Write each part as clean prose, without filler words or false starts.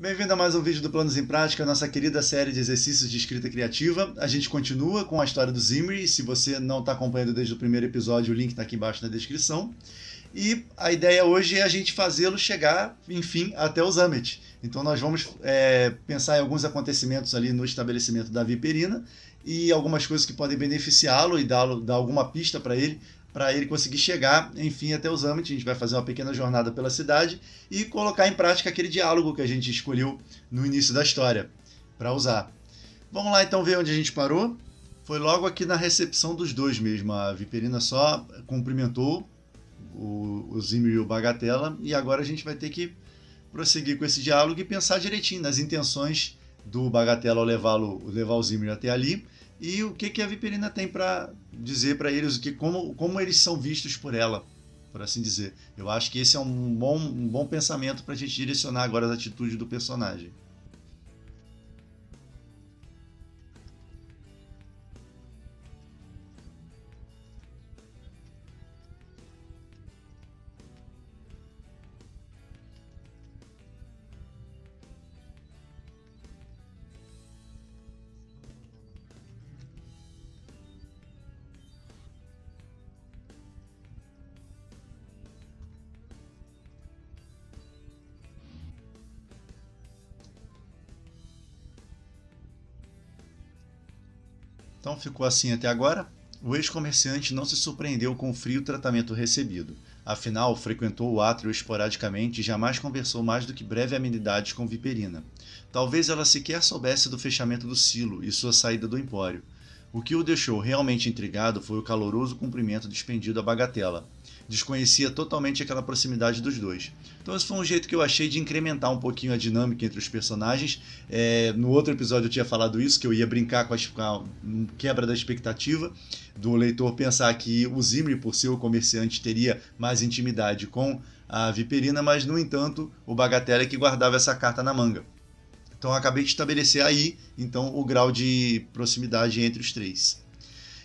Bem-vindo a mais um vídeo do Planos em Prática, nossa querida série de exercícios de escrita criativa. A gente continua com a história do Zimri. Se você não está acompanhando desde o primeiro episódio, o link está aqui embaixo na descrição. E a ideia hoje é a gente fazê-lo chegar, enfim, até o Zamet. Então nós vamos pensar em alguns acontecimentos ali no estabelecimento da Viperina e algumas coisas que podem beneficiá-lo e dar alguma pista para ele conseguir chegar, enfim, até o Zamet. A gente vai fazer uma pequena jornada pela cidade e colocar em prática aquele diálogo que a gente escolheu no início da história para usar. Vamos lá então ver onde a gente parou. Foi logo aqui na recepção dos dois mesmo. A Viperina só cumprimentou o Zimri e o Bagatella, e agora a gente vai ter que prosseguir com esse diálogo e pensar direitinho nas intenções do Bagatella ao levar o Zimri até ali, e o que a Viperina tem para dizer para eles, como eles são vistos por ela, por assim dizer. Eu acho que esse é um bom pensamento para a gente direcionar agora as atitudes do personagem. Então ficou assim até agora. O ex-comerciante não se surpreendeu com o frio tratamento recebido. Afinal, frequentou o átrio esporadicamente e jamais conversou mais do que breve amenidades com Viperina. Talvez ela sequer soubesse do fechamento do silo e sua saída do empório. O que o deixou realmente intrigado foi o caloroso cumprimento despendido à Bagatella. Desconhecia totalmente aquela proximidade dos dois. Então esse foi um jeito que eu achei de incrementar um pouquinho a dinâmica entre os personagens. No outro episódio eu tinha falado isso, que eu ia brincar com a quebra da expectativa do leitor pensar que o Zimri, por ser o comerciante, teria mais intimidade com a Viperina, mas no entanto o Bagatella é que guardava essa carta na manga. Então eu acabei de estabelecer aí então o grau de proximidade entre os três.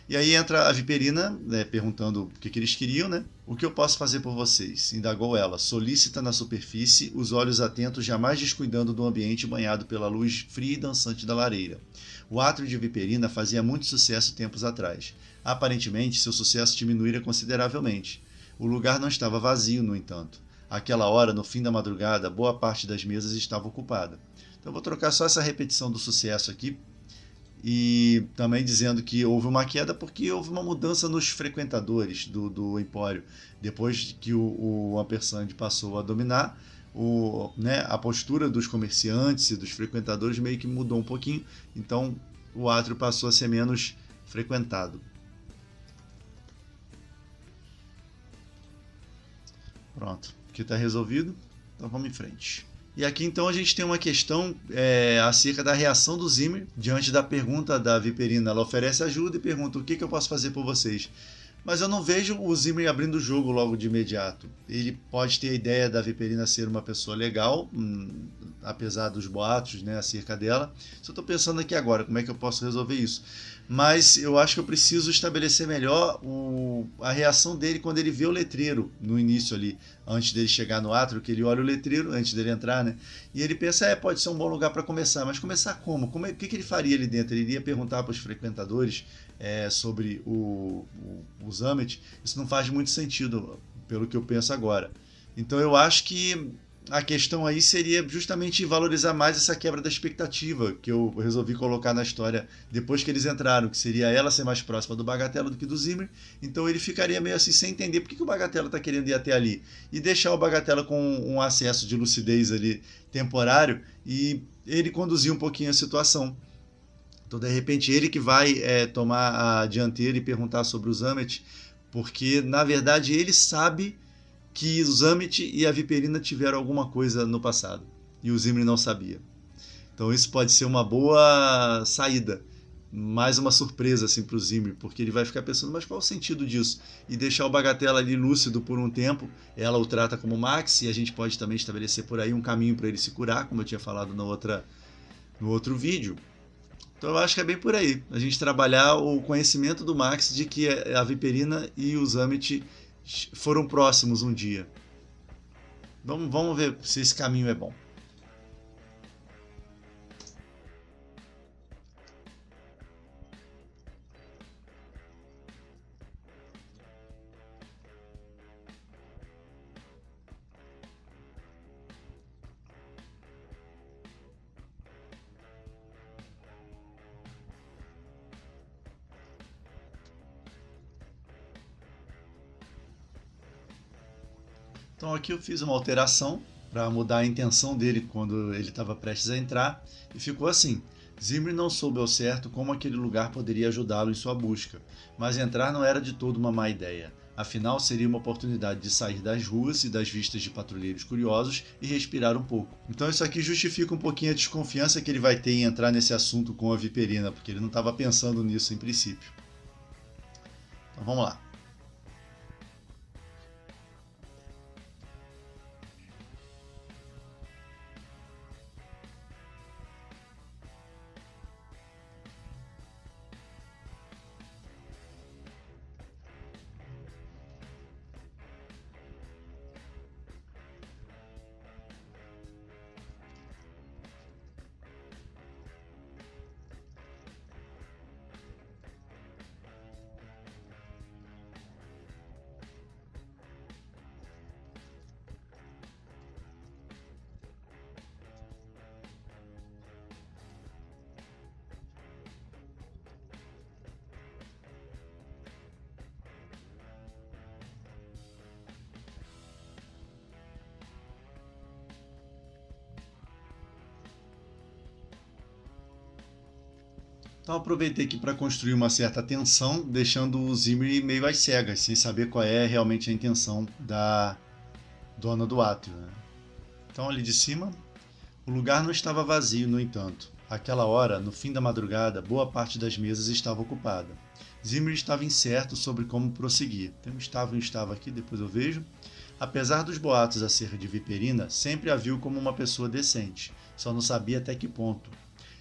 E aí entra a Viperina, perguntando o que eles queriam, né? O que eu posso fazer por vocês? Indagou ela, solícita na superfície, os olhos atentos, jamais descuidando do ambiente banhado pela luz fria e dançante da lareira. O átrio de Viperina fazia muito sucesso tempos atrás. Aparentemente, seu sucesso diminuíra consideravelmente. O lugar não estava vazio, no entanto. Àquela hora, no fim da madrugada, boa parte das mesas estava ocupada. Então eu vou trocar só essa repetição do sucesso aqui, e também dizendo que houve uma queda porque houve uma mudança nos frequentadores do Empório. Depois que o Ampersand passou a dominar, a postura dos comerciantes e dos frequentadores meio que mudou um pouquinho, então o átrio passou a ser menos frequentado. Pronto, aqui está resolvido, então vamos em frente. E aqui então a gente tem uma questão acerca da reação do Zimri diante da pergunta da Viperina. Ela oferece ajuda e pergunta: o que eu posso fazer por vocês? Mas eu não vejo o Zimri abrindo o jogo logo de imediato. Ele pode ter a ideia da Viperina ser uma pessoa legal, apesar dos boatos, né, acerca dela. Só estou pensando aqui agora como é que eu posso resolver isso. Mas eu acho que eu preciso estabelecer melhor a reação dele quando ele vê o letreiro no início ali, antes dele chegar no átrio, que ele olha o letreiro antes dele entrar, né? E ele pensa, pode ser um bom lugar para começar, mas começar como? O que ele faria ali dentro? Ele iria perguntar para os frequentadores sobre o Zamet? Isso não faz muito sentido, pelo que eu penso agora. Então eu acho que a questão aí seria justamente valorizar mais essa quebra da expectativa que eu resolvi colocar na história depois que eles entraram, que seria ela ser mais próxima do Bagatella do que do Zimri. Então ele ficaria meio assim sem entender por que o Bagatella está querendo ir até ali, e deixar o Bagatella com um acesso de lucidez ali temporário e ele conduzir um pouquinho a situação. Então de repente ele que vai tomar a dianteira e perguntar sobre o Zamet, porque na verdade ele sabe que o Zamet e a Viperina tiveram alguma coisa no passado e o Zimri não sabia. Então isso pode ser uma boa saída, mais uma surpresa assim para o Zimri, porque ele vai ficar pensando, mas qual o sentido disso? E deixar o Bagatella ali lúcido por um tempo. Ela o trata como Max e a gente pode também estabelecer por aí um caminho para ele se curar, como eu tinha falado no outro vídeo. Então eu acho que é bem por aí, a gente trabalhar o conhecimento do Max de que a Viperina e o Zamet foram próximos um dia. Vamos ver se esse caminho é bom. Então aqui eu fiz uma alteração para mudar a intenção dele quando ele estava prestes a entrar, e ficou assim: Zimri não soube ao certo como aquele lugar poderia ajudá-lo em sua busca, mas entrar não era de todo uma má ideia. Afinal, seria uma oportunidade de sair das ruas e das vistas de patrulheiros curiosos e respirar um pouco. Então isso aqui justifica um pouquinho a desconfiança que ele vai ter em entrar nesse assunto com a Viperina, porque ele não estava pensando nisso em princípio. Então vamos lá. Então aproveitei aqui para construir uma certa tensão, deixando o Zimri meio às cegas, sem saber qual é realmente a intenção da dona do átrio, né? Então ali de cima, o lugar não estava vazio, no entanto. Àquela hora, no fim da madrugada, boa parte das mesas estava ocupada. Zimri estava incerto sobre como prosseguir. Tem um estava e um estava aqui, depois eu vejo. Apesar dos boatos acerca de Viperina, sempre a viu como uma pessoa decente, só não sabia até que ponto.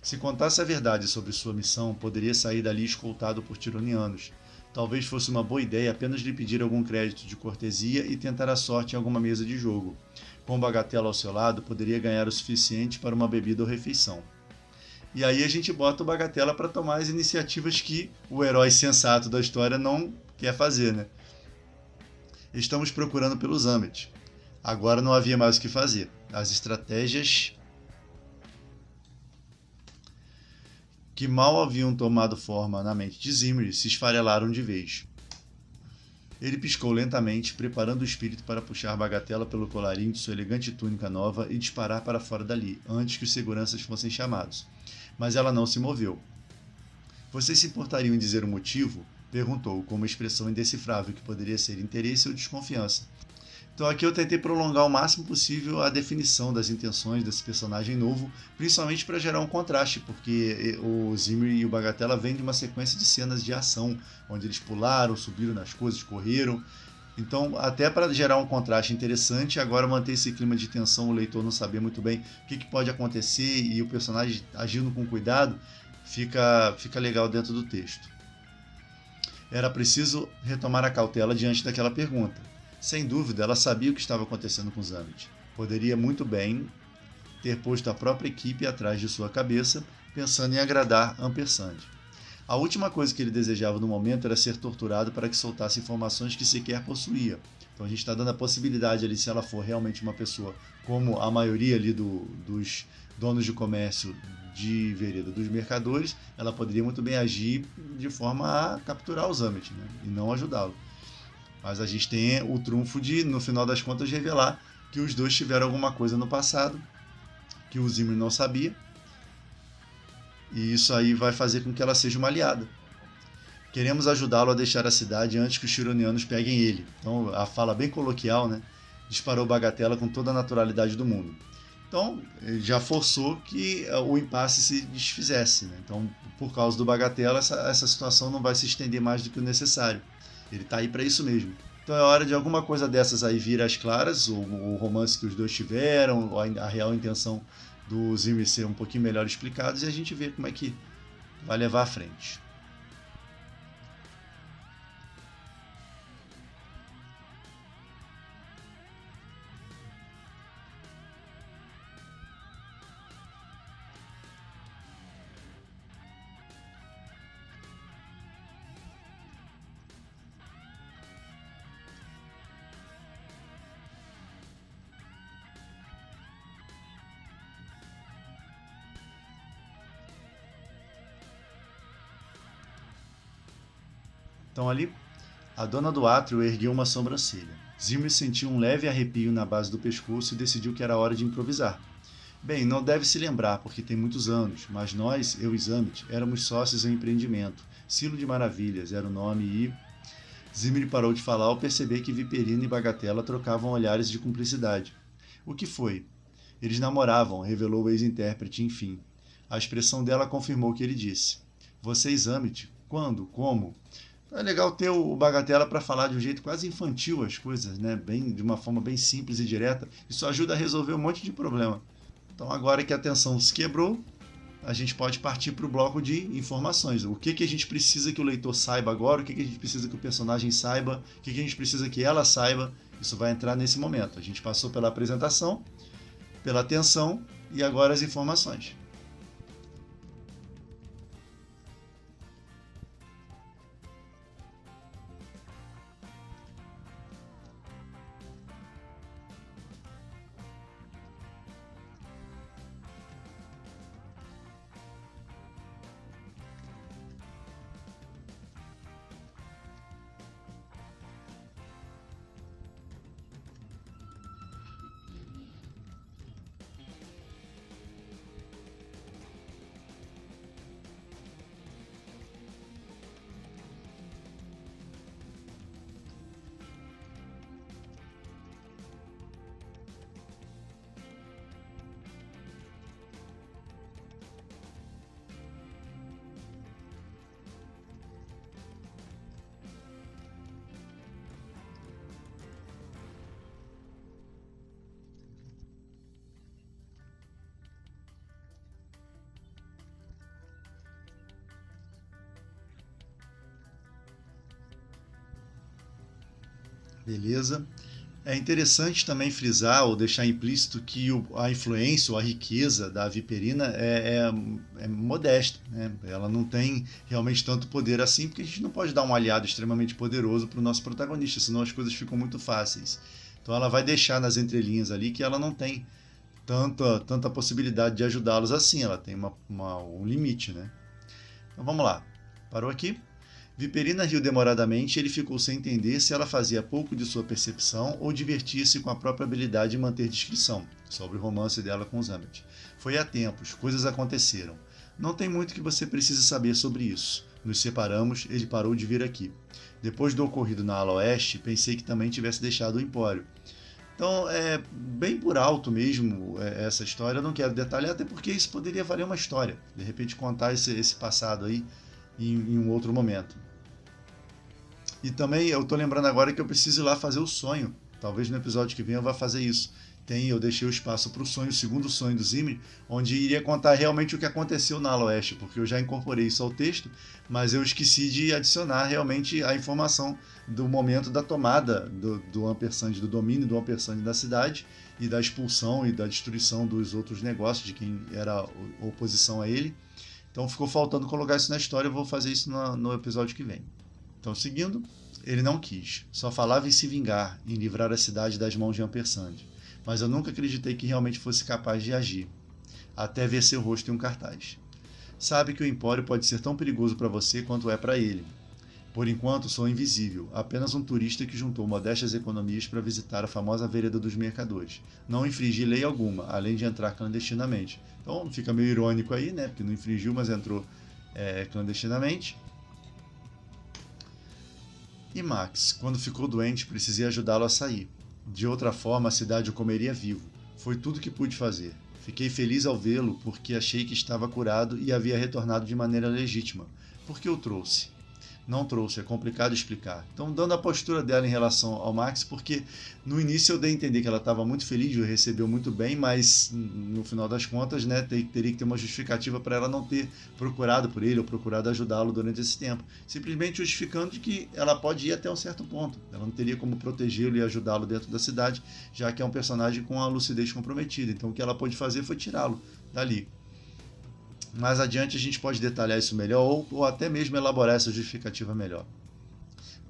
Se contasse a verdade sobre sua missão, poderia sair dali escoltado por tironianos. Talvez fosse uma boa ideia apenas lhe pedir algum crédito de cortesia e tentar a sorte em alguma mesa de jogo. Com Bagatela ao seu lado, poderia ganhar o suficiente para uma bebida ou refeição. E aí a gente bota o Bagatela para tomar as iniciativas que o herói sensato da história não quer fazer, né? Estamos procurando pelo Zamet. Agora não havia mais o que fazer. As estratégias que mal haviam tomado forma na mente de Zimri se esfarelaram de vez. Ele piscou lentamente, preparando o espírito para puxar Bagatela pelo colarinho de sua elegante túnica nova e disparar para fora dali, antes que os seguranças fossem chamados. Mas ela não se moveu. Vocês se importariam em dizer o motivo? Perguntou, com uma expressão indecifrável que poderia ser interesse ou desconfiança. Então aqui eu tentei prolongar o máximo possível a definição das intenções desse personagem novo, principalmente para gerar um contraste, porque o Zimri e o Bagatela vêm de uma sequência de cenas de ação, onde eles pularam, subiram nas coisas, correram. Então, até para gerar um contraste interessante, agora manter esse clima de tensão, o leitor não saber muito bem o que pode acontecer e o personagem agindo com cuidado, fica legal dentro do texto. Era preciso retomar a cautela diante daquela pergunta. Sem dúvida, ela sabia o que estava acontecendo com Zamet. Poderia muito bem ter posto a própria equipe atrás de sua cabeça, pensando em agradar Ampersand. A última coisa que ele desejava no momento era ser torturado para que soltasse informações que sequer possuía. Então a gente está dando a possibilidade ali, se ela for realmente uma pessoa como a maioria ali dos donos de comércio de vereda, dos mercadores, ela poderia muito bem agir de forma a capturar o Zamet, né? E não ajudá-lo. Mas a gente tem o trunfo de, no final das contas, revelar que os dois tiveram alguma coisa no passado que o Zimri não sabia. E isso aí vai fazer com que ela seja uma aliada. Queremos ajudá-lo a deixar a cidade antes que os tironianos peguem ele. Então, a fala bem coloquial, né? Disparou Bagatela com toda a naturalidade do mundo. Então, já forçou que o impasse se desfizesse, né? Então, por causa do Bagatela, essa situação não vai se estender mais do que o necessário. Ele tá aí para isso mesmo. Então é hora de alguma coisa dessas aí vir às claras, o romance que os dois tiveram, a real intenção do Zimri ser um pouquinho melhor explicados, e a gente vê como é que vai levar à frente. Então ali, a dona do átrio ergueu uma sobrancelha. Zimmer sentiu um leve arrepio na base do pescoço e decidiu que era hora de improvisar. Bem, não deve se lembrar, porque tem muitos anos, mas nós, eu e Zamet, éramos sócios em empreendimento. Silo de Maravilhas era o nome e... Zimmer parou de falar ao perceber que Viperina e Bagatela trocavam olhares de cumplicidade. O que foi? Eles namoravam, revelou o ex-intérprete, enfim. A expressão dela confirmou o que ele disse. Você e Zamet? Quando? Como? É legal ter o Bagatela para falar de um jeito quase infantil as coisas, né? De uma forma bem simples e direta. Isso ajuda a resolver um monte de problema. Então, agora que a tensão se quebrou, a gente pode partir para o bloco de informações. O que a gente precisa que o leitor saiba agora, o que a gente precisa que o personagem saiba, o que a gente precisa que ela saiba. Isso vai entrar nesse momento. A gente passou pela apresentação, pela tensão e agora as informações. Beleza? É interessante também frisar ou deixar implícito que a influência ou a riqueza da Viperina é modesta, né? Ela não tem realmente tanto poder assim, porque a gente não pode dar um aliado extremamente poderoso para o nosso protagonista, senão as coisas ficam muito fáceis. Então ela vai deixar nas entrelinhas ali que ela não tem tanta possibilidade de ajudá-los assim, ela tem um limite, né? Então vamos lá, parou aqui? Viperina riu demoradamente e ele ficou sem entender se ela fazia pouco de sua percepção ou divertia-se com a própria habilidade de manter discrição sobre o romance dela com Zamet. Foi há tempos, coisas aconteceram. Não tem muito que você precise saber sobre isso. Nos separamos, ele parou de vir aqui. Depois do ocorrido na ala oeste, pensei que também tivesse deixado o Empório. Então, é bem por alto mesmo essa história, eu não quero detalhar, até porque isso poderia valer uma história. De repente contar esse passado aí em um outro momento. E também eu tô lembrando agora que eu preciso ir lá fazer o sonho. Talvez no episódio que vem eu vá fazer isso. Eu deixei o espaço para o sonho, o segundo sonho do Zimmer, onde iria contar realmente o que aconteceu na Ala Oeste, porque eu já incorporei isso ao texto, mas eu esqueci de adicionar realmente a informação do momento da tomada do Ampersand, do domínio do Ampersand da cidade, e da expulsão e da destruição dos outros negócios, de quem era oposição a ele. Então ficou faltando colocar isso na história, eu vou fazer isso no episódio que vem. Então, seguindo, ele não quis. Só falava em se vingar, em livrar a cidade das mãos de Ampersand. Mas eu nunca acreditei que realmente fosse capaz de agir. Até ver seu rosto em um cartaz. Sabe que o Empório pode ser tão perigoso para você quanto é para ele. Por enquanto, sou invisível, apenas um turista que juntou modestas economias para visitar a famosa Vereda dos Mercadores. Não infringi lei alguma, além de entrar clandestinamente. Então, fica meio irônico aí, né? Porque não infringiu, mas entrou clandestinamente. E Max, quando ficou doente, precisei ajudá-lo a sair. De outra forma, a cidade o comeria vivo. Foi tudo que pude fazer. Fiquei feliz ao vê-lo porque achei que estava curado e havia retornado de maneira legítima. Por que o trouxe? Não trouxe, é complicado explicar. Então, dando a postura dela em relação ao Max, porque no início eu dei a entender que ela estava muito feliz, o recebeu muito bem, mas no final das contas, né, teria que ter uma justificativa para ela não ter procurado por ele ou procurado ajudá-lo durante esse tempo. Simplesmente justificando de que ela pode ir até um certo ponto. Ela não teria como protegê-lo e ajudá-lo dentro da cidade, já que é um personagem com a lucidez comprometida. Então, o que ela pôde fazer foi tirá-lo dali. Mais adiante a gente pode detalhar isso melhor ou até mesmo elaborar essa justificativa melhor.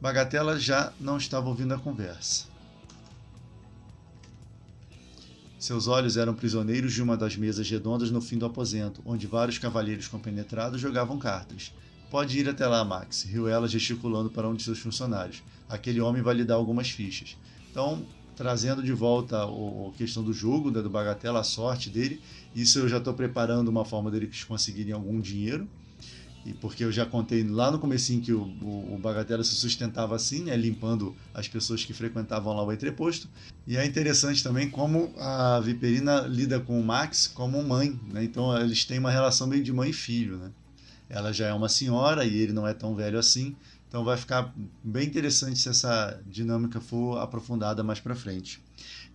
Bagatela já não estava ouvindo a conversa. Seus olhos eram prisioneiros de uma das mesas redondas no fim do aposento, onde vários cavalheiros compenetrados jogavam cartas. Pode ir até lá, Max, riu ela gesticulando para um de seus funcionários. Aquele homem vai lhe dar algumas fichas. Então, trazendo de volta a questão do jogo, né, do Bagatela, a sorte dele. Isso eu já estou preparando uma forma deles conseguirem algum dinheiro. E porque eu já contei lá no comecinho que o Bagatela se sustentava assim, né, limpando as pessoas que frequentavam lá o entreposto. E é interessante também como a Viperina lida com o Max como mãe, né? Então eles têm uma relação meio de mãe e filho, né? Ela já é uma senhora e ele não é tão velho assim. Então vai ficar bem interessante se essa dinâmica for aprofundada mais para frente.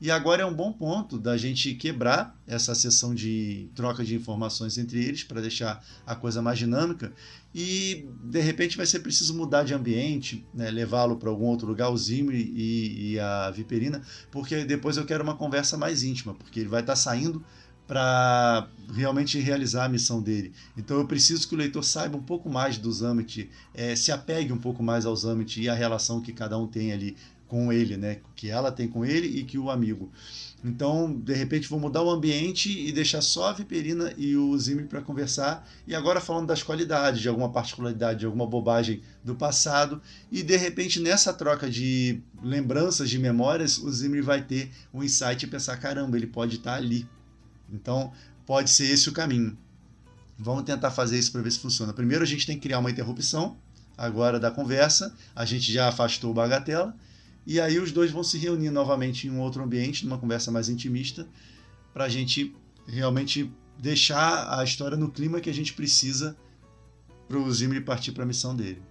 E agora é um bom ponto da gente quebrar essa sessão de troca de informações entre eles para deixar a coisa mais dinâmica e de repente vai ser preciso mudar de ambiente, né, levá-lo para algum outro lugar, o Zimri e a Viperina, porque depois eu quero uma conversa mais íntima, porque ele vai estar saindo para realmente realizar a missão dele. Então eu preciso que o leitor saiba um pouco mais do Zamet, se apegue um pouco mais ao Zamet e a relação que cada um tem ali com ele, né? Que ela tem com ele e que o amigo. Então, de repente, vou mudar o ambiente e deixar só a Viperina e o Zimri para conversar. E agora falando das qualidades, de alguma particularidade, de alguma bobagem do passado. E de repente, nessa troca de lembranças, de memórias, o Zimri vai ter um insight e pensar: caramba, ele pode estar ali. Então, pode ser esse o caminho. Vamos tentar fazer isso para ver se funciona. Primeiro, a gente tem que criar uma interrupção agora da conversa. A gente já afastou o Bagatela. E aí os dois vão se reunir novamente em um outro ambiente, numa conversa mais intimista, para a gente realmente deixar a história no clima que a gente precisa para o Zimri partir para a missão dele.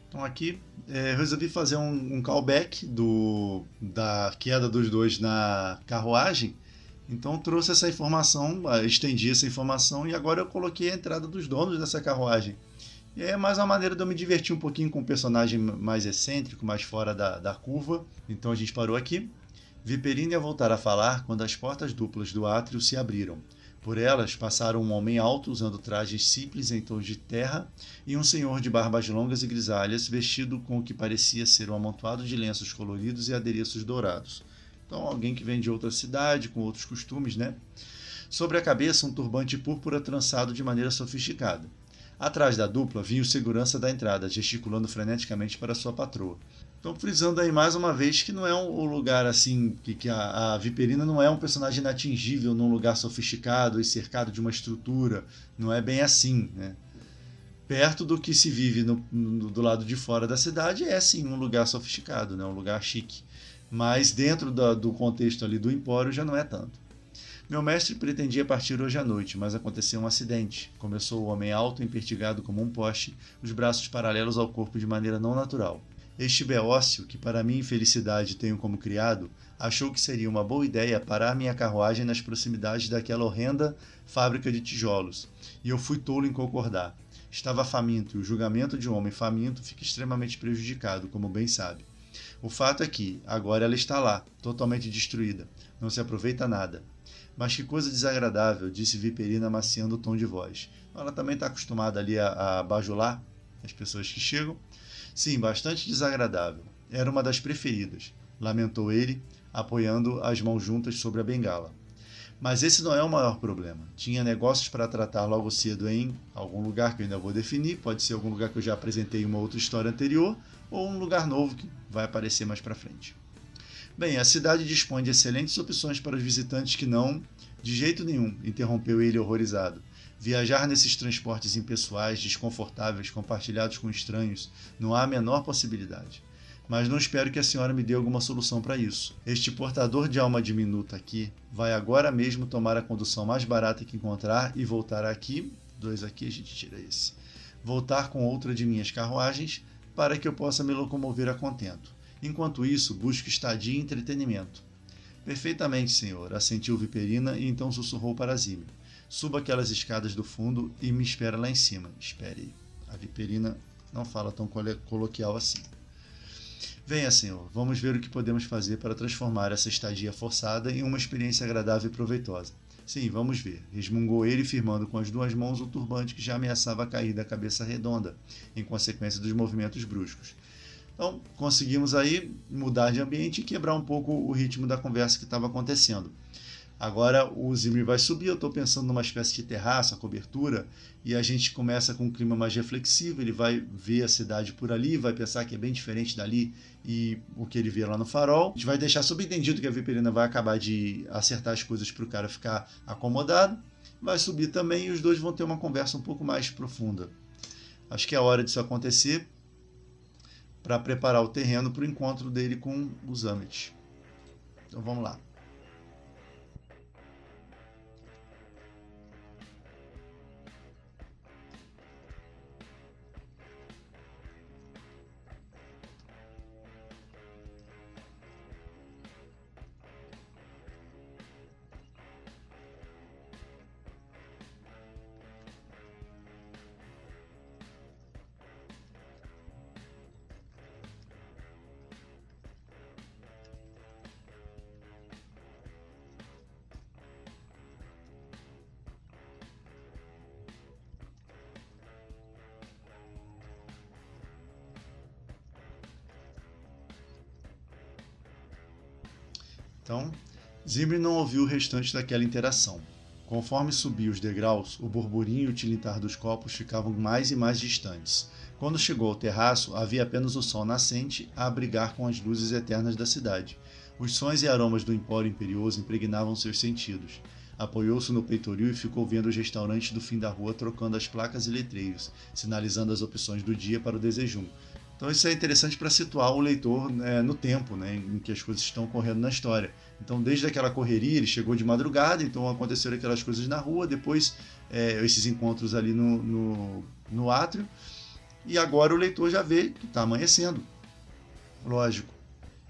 Então aqui eu resolvi fazer um callback da queda dos dois na carruagem. Então trouxe essa informação, estendi essa informação e agora eu coloquei a entrada dos donos dessa carruagem. E é mais uma maneira de eu me divertir um pouquinho com um personagem mais excêntrico, mais fora da curva. Então a gente parou aqui. Viperina ia voltar a falar quando as portas duplas do átrio se abriram. Por elas passaram um homem alto usando trajes simples em tons de terra e um senhor de barbas longas e grisalhas vestido com o que parecia ser um amontoado de lenços coloridos e adereços dourados. Então alguém que vem de outra cidade, com outros costumes, né? Sobre a cabeça um turbante púrpura trançado de maneira sofisticada. Atrás da dupla vinha o segurança da entrada, gesticulando freneticamente para sua patroa. Então, frisando aí mais uma vez que não é um lugar assim, que a Viperina não é um personagem inatingível num lugar sofisticado e cercado de uma estrutura. Não é bem assim, né? Perto do que se vive do lado de fora da cidade, é sim um lugar sofisticado, né? Um lugar chique. Mas dentro do contexto ali do Empório já não é tanto. Meu mestre pretendia partir hoje à noite, mas aconteceu um acidente. Começou o homem alto, empertigado como um poste, os braços paralelos ao corpo de maneira não natural. Este beócio, que para minha infelicidade tenho como criado, achou que seria uma boa ideia parar minha carruagem nas proximidades daquela horrenda fábrica de tijolos, e eu fui tolo em concordar. Estava faminto, e o julgamento de um homem faminto fica extremamente prejudicado, como bem sabe. O fato é que, agora ela está lá, totalmente destruída. Não se aproveita nada. Mas que coisa desagradável, disse Viperina amaciando o tom de voz. Ela também está acostumada ali a bajular as pessoas que chegam. Sim, bastante desagradável. Era uma das preferidas, lamentou ele, apoiando as mãos juntas sobre a bengala. Mas esse não é o maior problema. Tinha negócios para tratar logo cedo em algum lugar que eu ainda vou definir, pode ser algum lugar que eu já apresentei em uma outra história anterior, ou um lugar novo que vai aparecer mais para frente. Bem, a cidade dispõe de excelentes opções para os visitantes que não, de jeito nenhum, interrompeu ele horrorizado. Viajar nesses transportes impessoais, desconfortáveis, compartilhados com estranhos, não há a menor possibilidade. Mas não espero que a senhora me dê alguma solução para isso. Este portador de alma diminuta aqui vai agora mesmo tomar a condução mais barata que encontrar e voltar aqui, 2 aqui, a gente tira esse, voltar com outra de minhas carruagens para que eu possa me locomover a contento. Enquanto isso, busco estadia e entretenimento. Perfeitamente, senhor, assentiu Viperina e então sussurrou para Zimmer. Suba aquelas escadas do fundo e me espera lá em cima. Espere. A Viperina não fala tão coloquial assim. Venha, senhor, vamos ver o que podemos fazer para transformar essa estadia forçada em uma experiência agradável e proveitosa. Sim, vamos ver, resmungou ele, firmando com as 2 mãos o turbante que já ameaçava cair da cabeça redonda, em consequência dos movimentos bruscos. Então, conseguimos aí mudar de ambiente e quebrar um pouco o ritmo da conversa que estava acontecendo. Agora o Zimmer vai subir, eu estou pensando numa espécie de terraço, a cobertura, e a gente começa com um clima mais reflexivo, ele vai ver a cidade por ali, vai pensar que é bem diferente dali e o que ele vê lá no farol. A gente vai deixar subentendido que a Viperina vai acabar de acertar as coisas para o cara ficar acomodado, vai subir também e os dois vão ter uma conversa um pouco mais profunda. Acho que é hora disso acontecer para preparar o terreno para o encontro dele com os Amet. Então vamos lá. Então, Zimmer não ouviu o restante daquela interação. Conforme subia os degraus, o burburinho e o tilintar dos copos ficavam mais e mais distantes. Quando chegou ao terraço, havia apenas o sol nascente a abrigar com as luzes eternas da cidade. Os sons e aromas do Empório Imperioso impregnavam seus sentidos. Apoiou-se no peitoril e ficou vendo os restaurantes do fim da rua trocando as placas e letreiros, sinalizando as opções do dia para o desejum. Então isso é interessante para situar o leitor no tempo, em que as coisas estão ocorrendo na história. Então desde aquela correria, ele chegou de madrugada, então aconteceram aquelas coisas na rua, depois esses encontros ali no átrio, e agora o leitor já vê que está amanhecendo, lógico.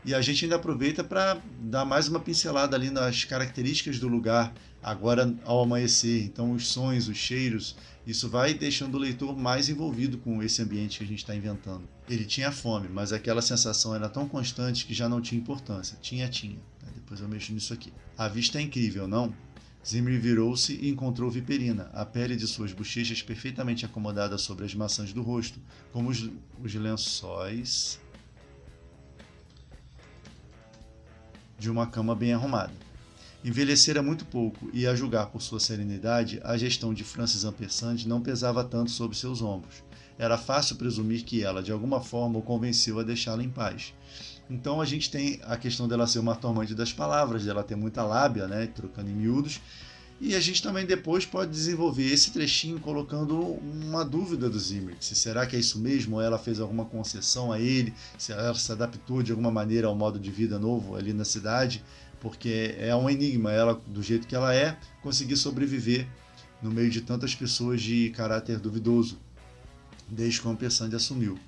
E a gente ainda aproveita para dar mais uma pincelada ali nas características do lugar, agora ao amanhecer. Então os sons, os cheiros, isso vai deixando o leitor mais envolvido com esse ambiente que a gente está inventando. Ele tinha fome, mas aquela sensação era tão constante que já não tinha importância. Tinha. Depois eu mexo nisso aqui. A vista é incrível, não? Zimmer virou-se e encontrou Viperina, a pele de suas bochechas perfeitamente acomodada sobre as maçãs do rosto, como os lençóis de uma cama bem arrumada. Envelhecera muito pouco e, a julgar por sua serenidade, a gestão de Francis Ampersand não pesava tanto sobre seus ombros. Era fácil presumir que ela, de alguma forma, o convenceu a deixá-la em paz. Então a gente tem a questão dela ser uma atormante das palavras, dela ter muita lábia, trocando em miúdos. E a gente também depois pode desenvolver esse trechinho colocando uma dúvida do Zimmer. Se será que é isso mesmo? Ou ela fez alguma concessão a ele? Se ela se adaptou de alguma maneira ao modo de vida novo ali na cidade? Porque é um enigma, ela, do jeito que ela é, conseguir sobreviver no meio de tantas pessoas de caráter duvidoso, desde que o Ampersand assumiu.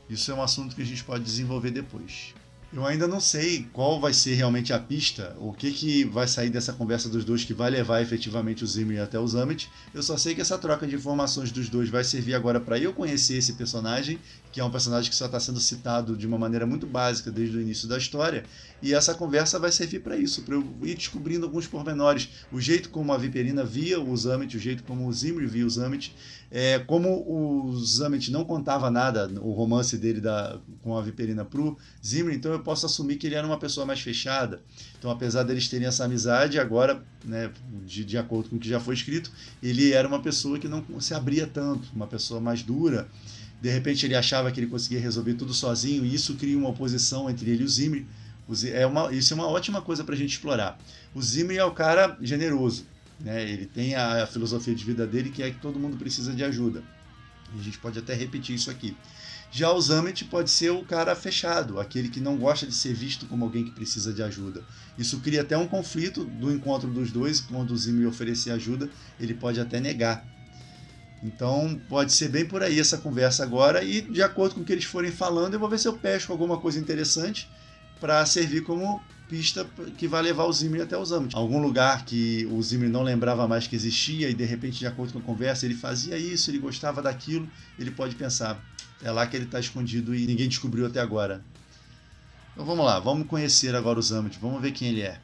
Isso é um assunto que a gente pode desenvolver depois. Eu ainda não sei qual vai ser realmente a pista, o que vai sair dessa conversa dos dois que vai levar efetivamente o Zimmer até os Amet. Eu só sei que essa troca de informações dos dois vai servir agora para eu conhecer esse personagem, que é um personagem que só está sendo citado de uma maneira muito básica desde o início da história, e essa conversa vai servir para isso, para eu ir descobrindo alguns pormenores, o jeito como a Viperina via os Amet, o jeito como o Zimmer via os Amet, como o Amet não contava nada, o romance dele com a Viperina pro Zimmer, então eu posso assumir que ele era uma pessoa mais fechada. Então, apesar deles terem essa amizade, agora, de acordo com o que já foi escrito, ele era uma pessoa que não se abria tanto, uma pessoa mais dura. De repente ele achava que ele conseguia resolver tudo sozinho, e isso cria uma oposição entre ele e o Zimmer, Isso é uma ótima coisa para a gente explorar. O Zimri é o cara generoso, né? Ele tem a filosofia de vida dele, que é que todo mundo precisa de ajuda. E a gente pode até repetir isso aqui. Já o Zamet pode ser o cara fechado, aquele que não gosta de ser visto como alguém que precisa de ajuda. Isso cria até um conflito do encontro dos dois. Quando o Zimri oferecer ajuda, ele pode até negar. Então pode ser bem por aí essa conversa agora, e de acordo com o que eles forem falando, eu vou ver se eu pesco alguma coisa interessante para servir como pista que vai levar o Zimri até o Zamet. Algum lugar que o Zimri não lembrava mais que existia e de repente, de acordo com a conversa, ele fazia isso, ele gostava daquilo, ele pode pensar, é lá que ele está escondido e ninguém descobriu até agora. Então vamos lá, vamos conhecer agora o Zamet, vamos ver quem ele é.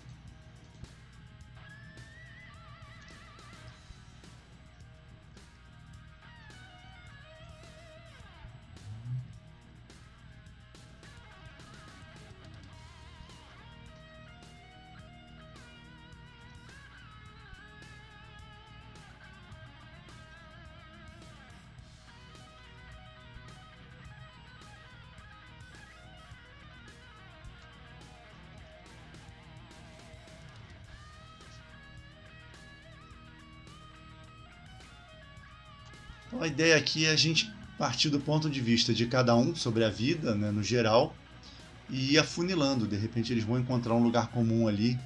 Então, a ideia aqui é a gente partir do ponto de vista de cada um sobre a vida, né, no geral, e ir afunilando. De repente eles vão encontrar um lugar comum ali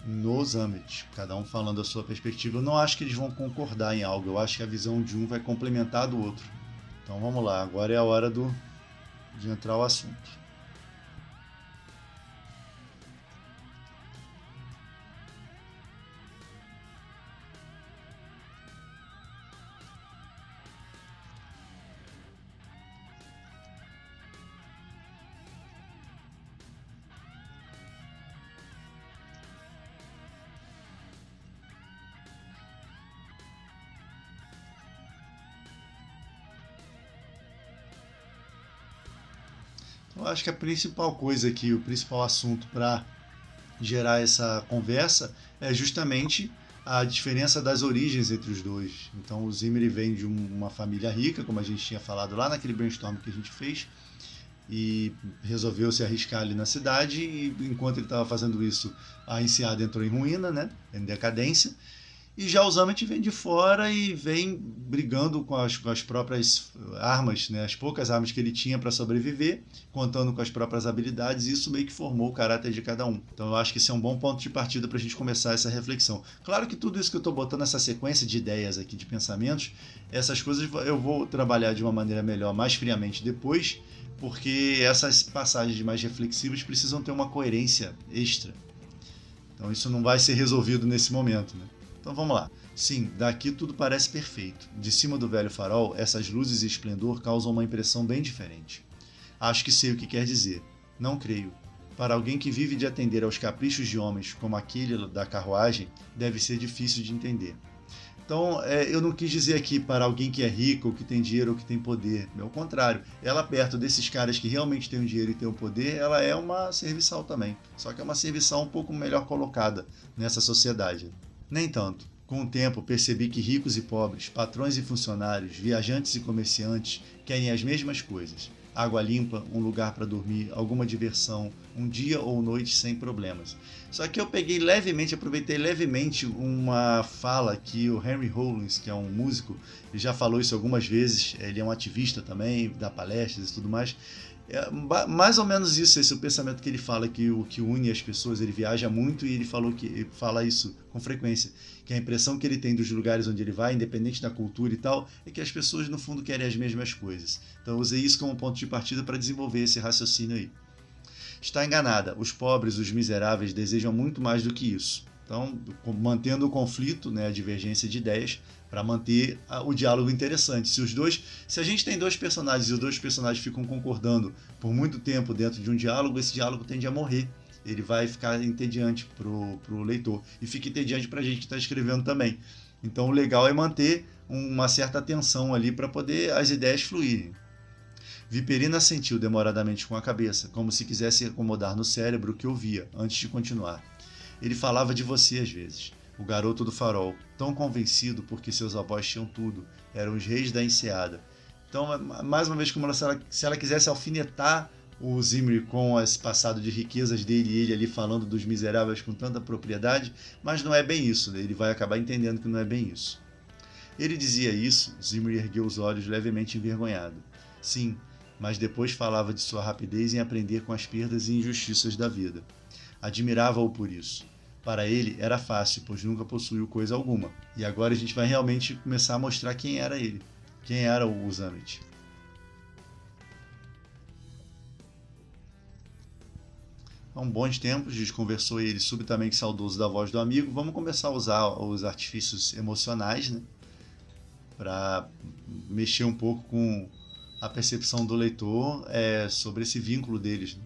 no Zamet, cada um falando a sua perspectiva. Eu não acho que eles vão concordar em algo, eu acho que a visão de um vai complementar a do outro. Então vamos lá, agora é a hora de entrar o assunto. Eu acho que a principal coisa aqui, o principal assunto para gerar essa conversa é justamente a diferença das origens entre os dois. Então o Zimri vem de uma família rica, como a gente tinha falado lá naquele brainstorm que a gente fez, e resolveu se arriscar ali na cidade, e enquanto ele estava fazendo isso, a Enseada entrou em ruína, né, em decadência. E já o Zamet vem de fora e vem brigando com as próprias armas, né? As poucas armas que ele tinha para sobreviver, contando com as próprias habilidades, e isso meio que formou o caráter de cada um. Então eu acho que esse é um bom ponto de partida para a gente começar essa reflexão. Claro que tudo isso que eu estou botando, essa sequência de ideias aqui, de pensamentos, essas coisas eu vou trabalhar de uma maneira melhor, mais friamente depois, porque essas passagens mais reflexivas precisam ter uma coerência extra. Então isso não vai ser resolvido nesse momento, né? Então vamos lá. Sim, daqui tudo parece perfeito. De cima do velho farol, essas luzes e esplendor causam uma impressão bem diferente. Acho que sei o que quer dizer. Não creio. Para alguém que vive de atender aos caprichos de homens, como aquele da carruagem, deve ser difícil de entender. Então, eu não quis dizer aqui para alguém que é rico, ou que tem dinheiro, ou que tem poder. Ao contrário, ela perto desses caras que realmente têm o dinheiro e têm o poder, ela é uma serviçal também. Só que é uma serviçal um pouco melhor colocada nessa sociedade. Nem tanto. Com o tempo, percebi que ricos e pobres, patrões e funcionários, viajantes e comerciantes querem as mesmas coisas. Água limpa, um lugar para dormir, alguma diversão, um dia ou noite sem problemas. Só que eu peguei levemente, aproveitei levemente uma fala que o Henry Rollins, que é um músico, ele já falou isso algumas vezes, ele é um ativista também, dá palestras e tudo mais. Mais ou menos isso, esse é o pensamento que ele fala, que o que une as pessoas, ele viaja muito e ele fala isso com frequência, que a impressão que ele tem dos lugares onde ele vai, independente da cultura e tal, é que as pessoas no fundo querem as mesmas coisas. Então eu usei isso como ponto de partida para desenvolver esse raciocínio aí. Está enganada, os pobres, os miseráveis desejam muito mais do que isso. Então, mantendo o conflito, né, a divergência de ideias, para manter o diálogo interessante. Se a gente tem dois personagens e os dois personagens ficam concordando por muito tempo dentro de um diálogo, esse diálogo tende a morrer. Ele vai ficar entediante pro leitor. E fica entediante para a gente que está escrevendo também. Então o legal é manter uma certa atenção ali para poder as ideias fluírem. Viperina assentiu demoradamente com a cabeça, como se quisesse acomodar no cérebro o que ouvia, antes de continuar. Ele falava de você às vezes, o garoto do farol, tão convencido porque seus avós tinham tudo, eram os reis da enseada. Então, mais uma vez, como se ela quisesse alfinetar o Zimri com esse passado de riquezas dele e ele ali falando dos miseráveis com tanta propriedade, mas não é bem isso, né? Ele vai acabar entendendo que não é bem isso. Ele dizia isso, Zimri ergueu os olhos levemente envergonhado. Sim, mas depois falava de sua rapidez em aprender com as perdas e injustiças da vida. Admirava-o por isso. Para ele era fácil, pois nunca possuiu coisa alguma. E agora a gente vai realmente começar a mostrar quem era ele, quem era o Zamet. Há um bons tempos, desconversou ele subitamente saudoso da voz do amigo. Vamos começar a usar os artifícios emocionais, né? Para mexer um pouco com a percepção do leitor sobre esse vínculo deles, né?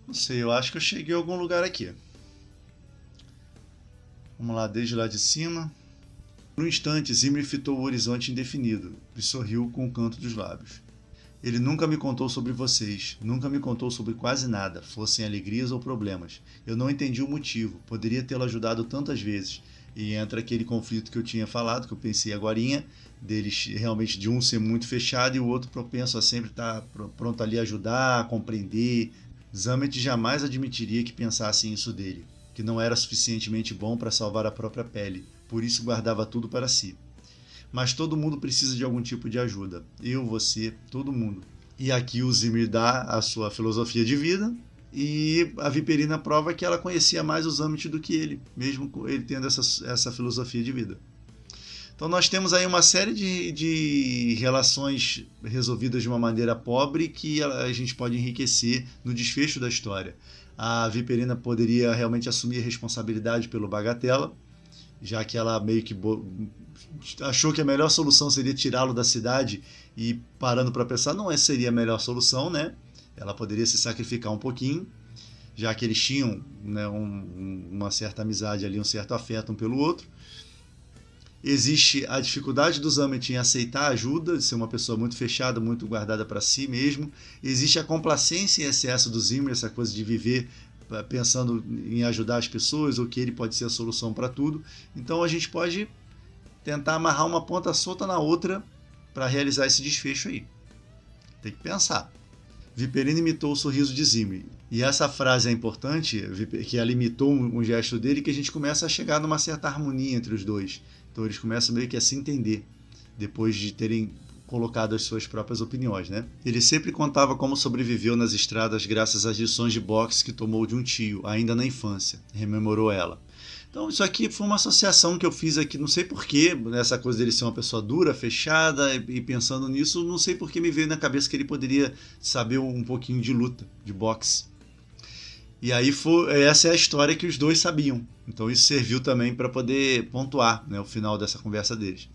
Não sei, eu acho que eu cheguei a algum lugar aqui. Vamos lá, desde lá de cima. Por um instante, Zimri fitou o horizonte indefinido e sorriu com o canto dos lábios. Ele nunca me contou sobre vocês, nunca me contou sobre quase nada, fossem alegrias ou problemas. Eu não entendi o motivo, poderia tê-lo ajudado tantas vezes. E entra aquele conflito que eu tinha falado, que eu pensei agorinha, deles realmente de um ser muito fechado e o outro propenso a sempre estar pronto ali a ajudar, a compreender. Zamet jamais admitiria que pensassem isso dele, que não era suficientemente bom para salvar a própria pele, por isso guardava tudo para si. Mas todo mundo precisa de algum tipo de ajuda. Eu, você, todo mundo. E aqui o Zimri dá a sua filosofia de vida e a Viperina prova que ela conhecia mais o Zamet do que ele, mesmo ele tendo essa filosofia de vida. Então nós temos aí uma série de relações resolvidas de uma maneira pobre que a gente pode enriquecer no desfecho da história. A Viperina poderia realmente assumir a responsabilidade pelo Bagatella, já que ela meio que achou que a melhor solução seria tirá-lo da cidade e parando para pensar, não seria a melhor solução, né? Ela poderia se sacrificar um pouquinho, já que eles tinham, né, uma certa amizade ali, um certo afeto um pelo outro. Existe a dificuldade do Zamet em aceitar ajuda, de ser uma pessoa muito fechada, muito guardada para si mesmo. Existe a complacência em excesso do Zimri, essa coisa de viver pensando em ajudar as pessoas ou que ele pode ser a solução para tudo. Então a gente pode tentar amarrar uma ponta solta na outra para realizar esse desfecho aí. Tem que pensar. Viperina imitou o sorriso de Zimri. E essa frase é importante, que ela imitou um gesto dele, que a gente começa a chegar numa certa harmonia entre os dois. Então eles começam meio que a se entender, depois de terem colocado as suas próprias opiniões, né? Ele sempre contava como sobreviveu nas estradas graças às lições de boxe que tomou de um tio, ainda na infância, rememorou ela. Então isso aqui foi uma associação que eu fiz aqui, não sei porquê, nessa coisa dele ser uma pessoa dura, fechada, e pensando nisso, não sei porque me veio na cabeça que ele poderia saber um pouquinho de luta, de boxe. E aí essa é a história que os dois sabiam. Então isso serviu também para poder pontuar, né, o final dessa conversa deles.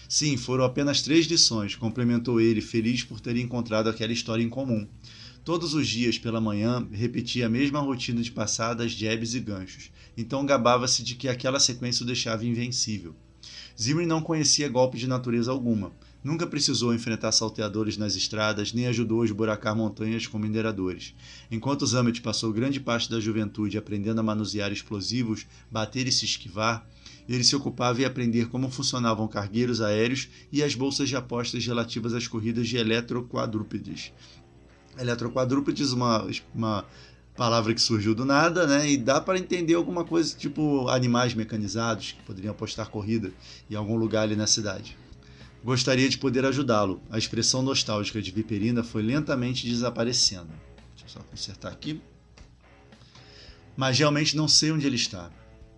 Sim, foram apenas 3 lições, complementou ele, feliz por ter encontrado aquela história em comum. Todos os dias, pela manhã, repetia a mesma rotina de passadas, jabs e ganchos. Então gabava-se de que aquela sequência o deixava invencível. Zimri não conhecia golpe de natureza alguma. Nunca precisou enfrentar salteadores nas estradas, nem ajudou a esburacar montanhas com mineradores. Enquanto Zamet passou grande parte da juventude aprendendo a manusear explosivos, bater e se esquivar, ele se ocupava em aprender como funcionavam cargueiros aéreos e as bolsas de apostas relativas às corridas de eletroquadrúpedes. Eletroquadrúpedes, uma palavra que surgiu do nada, né? E dá para entender alguma coisa tipo animais mecanizados que poderiam apostar corrida em algum lugar ali na cidade. Gostaria de poder ajudá-lo. A expressão nostálgica de Viperina foi lentamente desaparecendo. Deixa eu só consertar aqui. Mas realmente não sei onde ele está.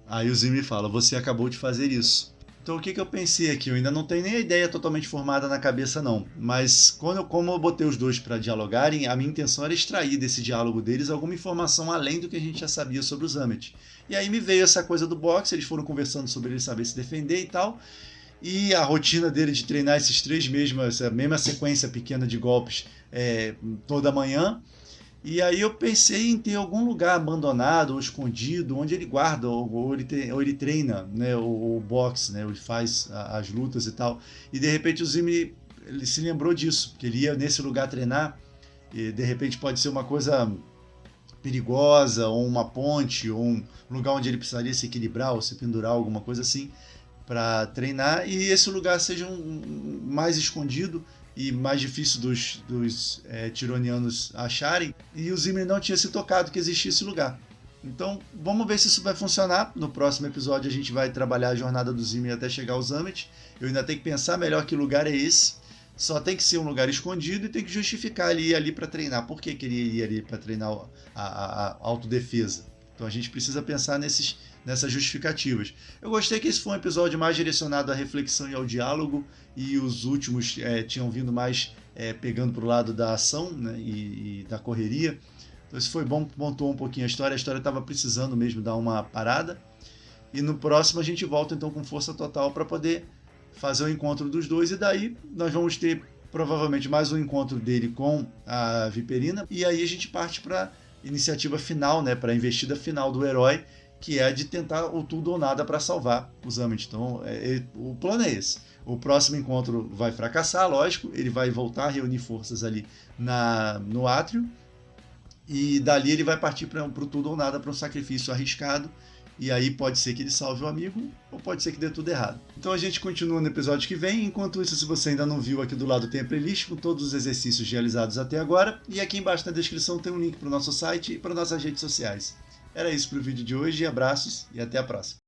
Aí o Zimmer fala, você acabou de fazer isso. Então o que eu pensei aqui? Eu ainda não tenho nem a ideia totalmente formada na cabeça não. Mas como eu botei os dois para dialogarem, a minha intenção era extrair desse diálogo deles alguma informação além do que a gente já sabia sobre o Zamet. E aí me veio essa coisa do boxe, eles foram conversando sobre ele saber se defender e tal. E a rotina dele de treinar essa mesma sequência pequena de golpes toda manhã. E aí eu pensei em ter algum lugar abandonado ou escondido, onde ele guarda ou ele treina, né, o boxe, né, ele faz as lutas e tal. E de repente o Zimmer ele se lembrou disso, que ele ia nesse lugar treinar, e de repente pode ser uma coisa perigosa, ou uma ponte, ou um lugar onde ele precisaria se equilibrar ou se pendurar, alguma coisa assim, para treinar, e esse lugar seja mais escondido e mais difícil dos tironianos acharem, e o Zimmer não tinha se tocado que existia esse lugar. Então vamos ver se isso vai funcionar. No próximo episódio a gente vai trabalhar a jornada do Zimmer até chegar ao Zamet. Eu ainda tenho que pensar melhor que lugar é esse. Só tem que ser um lugar escondido e tem que justificar ele ir ali para treinar. Por que ele iria ali para treinar a autodefesa? Então a gente precisa pensar nessas justificativas. Eu gostei que esse foi um episódio mais direcionado à reflexão e ao diálogo, e os últimos tinham vindo mais pegando para o lado da ação, né, e da correria. Então isso foi bom, pontuou um pouquinho a história estava precisando mesmo dar uma parada. E no próximo a gente volta então com força total para poder fazer o encontro dos dois, e daí nós vamos ter provavelmente mais um encontro dele com a Viperina, e aí a gente parte para a iniciativa final, né, para a investida final do herói, que é de tentar o tudo ou nada para salvar o Zamet. Então o plano é esse. O próximo encontro vai fracassar, lógico, ele vai voltar a reunir forças ali no átrio, e dali ele vai partir para o tudo ou nada, para um sacrifício arriscado. E aí pode ser que ele salve o amigo, ou pode ser que dê tudo errado. Então a gente continua no episódio que vem. Enquanto isso, se você ainda não viu, aqui do lado tem a playlist com todos os exercícios realizados até agora. E aqui embaixo na descrição tem um link para o nosso site e para nossas redes sociais. Era isso para o vídeo de hoje, abraços e até a próxima.